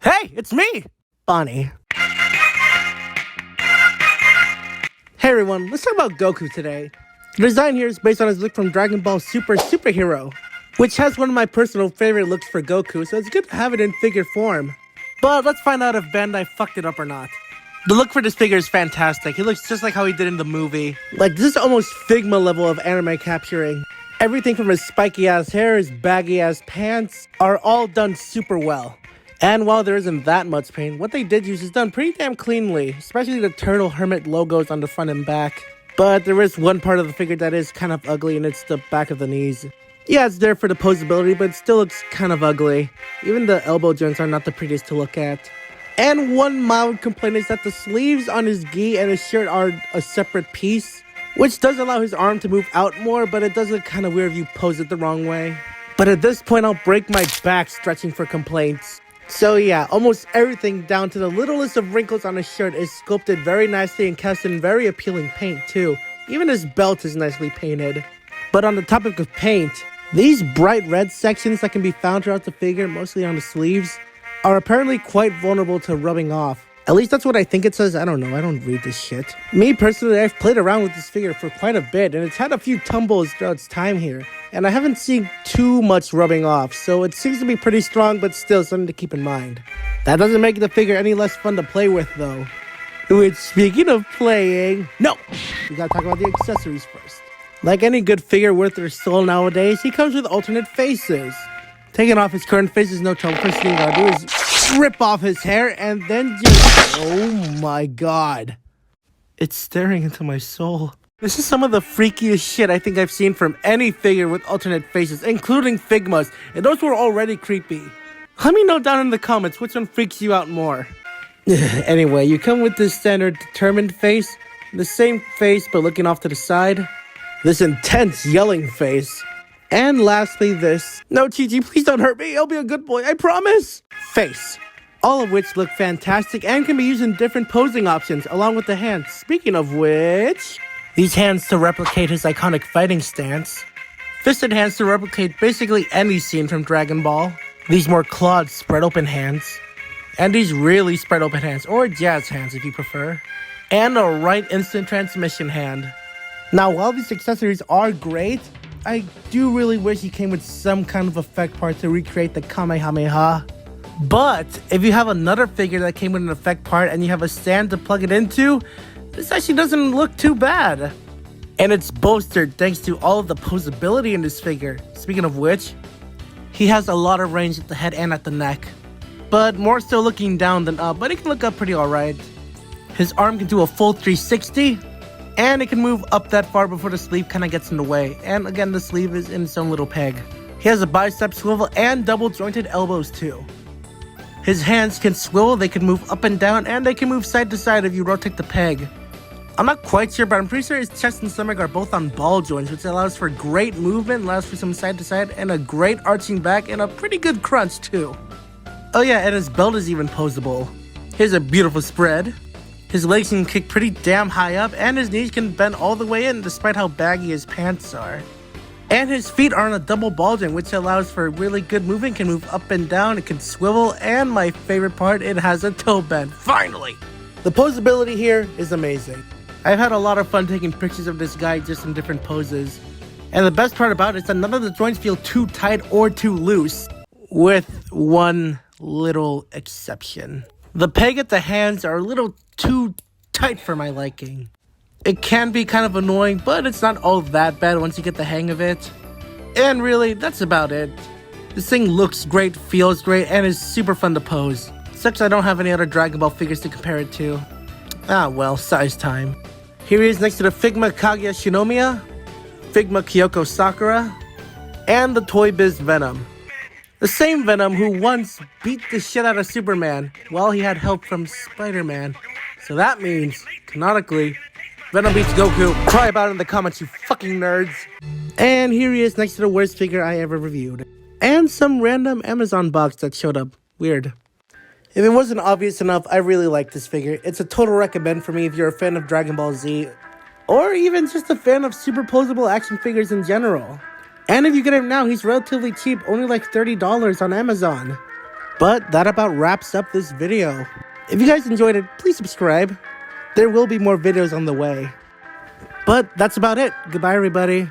Hey, it's me, Bonnie. Hey everyone, let's talk about Goku today. The design here is based on his look from Dragon Ball Superhero, which has one of my personal favorite looks for Goku, so it's good to have it in figure form. But let's find out if Bandai fucked it up or not. The look for this figure is fantastic. He looks just like how he did in the movie. Like, this is almost Figma level of anime capturing. Everything from his spiky ass hair, his baggy ass pants, are all done super well. And while there isn't that much paint, what they did use is done pretty damn cleanly, especially the Turtle Hermit logos on the front and back. But there is one part of the figure that is kind of ugly, and it's the back of the knees. Yeah, it's there for the posability, but it still looks kind of ugly. Even the elbow joints are not the prettiest to look at. And one mild complaint is that the sleeves on his gi and his shirt are a separate piece, which does allow his arm to move out more, but it does look kind of weird if you pose it the wrong way. But at this point, I'll break my back stretching for complaints. So yeah, almost everything down to the littlest of wrinkles on his shirt is sculpted very nicely and cast in very appealing paint too. Even his belt is nicely painted. But on the topic of paint, these bright red sections that can be found throughout the figure, mostly on the sleeves, are apparently quite vulnerable to rubbing off. At least that's what I think it says. I don't know, I don't read this shit. Me personally, I've played around with this figure for quite a bit, and it's had a few tumbles throughout its time here. And I haven't seen too much rubbing off, so it seems to be pretty strong, but still something to keep in mind. That doesn't make the figure any less fun to play with, though. Which, speaking of playing... No! We gotta talk about the accessories first. Like any good figure worth their soul nowadays, he comes with alternate faces. Taking off his current face is no trouble. First thing you gotta do is rip off his hair, and then just... Oh my god. It's staring into my soul. This is some of the freakiest shit I think I've seen from any figure with alternate faces, including Figma's, and those were already creepy. Let me know down in the comments which one freaks you out more. Anyway, you come with this standard determined face, the same face but looking off to the side, this intense yelling face, and lastly this, no Chi-Chi, please don't hurt me, I'll be a good boy, I promise, face. All of which look fantastic and can be used in different posing options along with the hands. Speaking of which... these hands to replicate his iconic fighting stance. Fisted hands to replicate basically any scene from Dragon Ball. These more clawed spread open hands. And these really spread open hands, or jazz hands if you prefer. And a right instant transmission hand. Now while these accessories are great, I do really wish he came with some kind of effect part to recreate the Kamehameha. But if you have another figure that came with an effect part and you have a stand to plug it into, this actually doesn't look too bad. And it's bolstered thanks to all of the posability in this figure. Speaking of which, he has a lot of range at the head and at the neck. But more so looking down than up, but he can look up pretty alright. His arm can do a full 360, and it can move up that far before the sleeve kind of gets in the way. And again, the sleeve is in its own little peg. He has a bicep swivel and double jointed elbows too. His hands can swivel, they can move up and down, and they can move side to side if you rotate the peg. I'm not quite sure, but I'm pretty sure his chest and stomach are both on ball joints, which allows for great movement, allows for some side to side, and a great arching back, and a pretty good crunch too. Oh yeah, and his belt is even posable. Here's a beautiful spread. His legs can kick pretty damn high up, and his knees can bend all the way in despite how baggy his pants are. And his feet are on a double ball joint, which allows for really good movement, can move up and down, it can swivel, and my favorite part, it has a toe bend, finally! The posability here is amazing. I've had a lot of fun taking pictures of this guy just in different poses. And the best part about it is that none of the joints feel too tight or too loose, with one little exception. The peg at the hands are a little too tight for my liking. It can be kind of annoying, but it's not all that bad once you get the hang of it. And really, that's about it. This thing looks great, feels great, and is super fun to pose. Sucks I don't have any other Dragon Ball figures to compare it to. Ah well, size time. Here he is next to the Figma Kaguya Shinomiya, Figma Kyoko Sakura, and the Toy Biz Venom. The same Venom who once beat the shit out of Superman while he had help from Spider-Man. So that means, canonically, Venom beats Goku. Cry about it in the comments, you fucking nerds. And here he is next to the worst figure I ever reviewed. And some random Amazon box that showed up. Weird. If it wasn't obvious enough, I really like this figure. It's a total recommend for me if you're a fan of Dragon Ball Z. Or even just a fan of superposable action figures in general. And if you get him now, he's relatively cheap, only like $30 on Amazon. But that about wraps up this video. If you guys enjoyed it, please subscribe. There will be more videos on the way. But that's about it. Goodbye, everybody.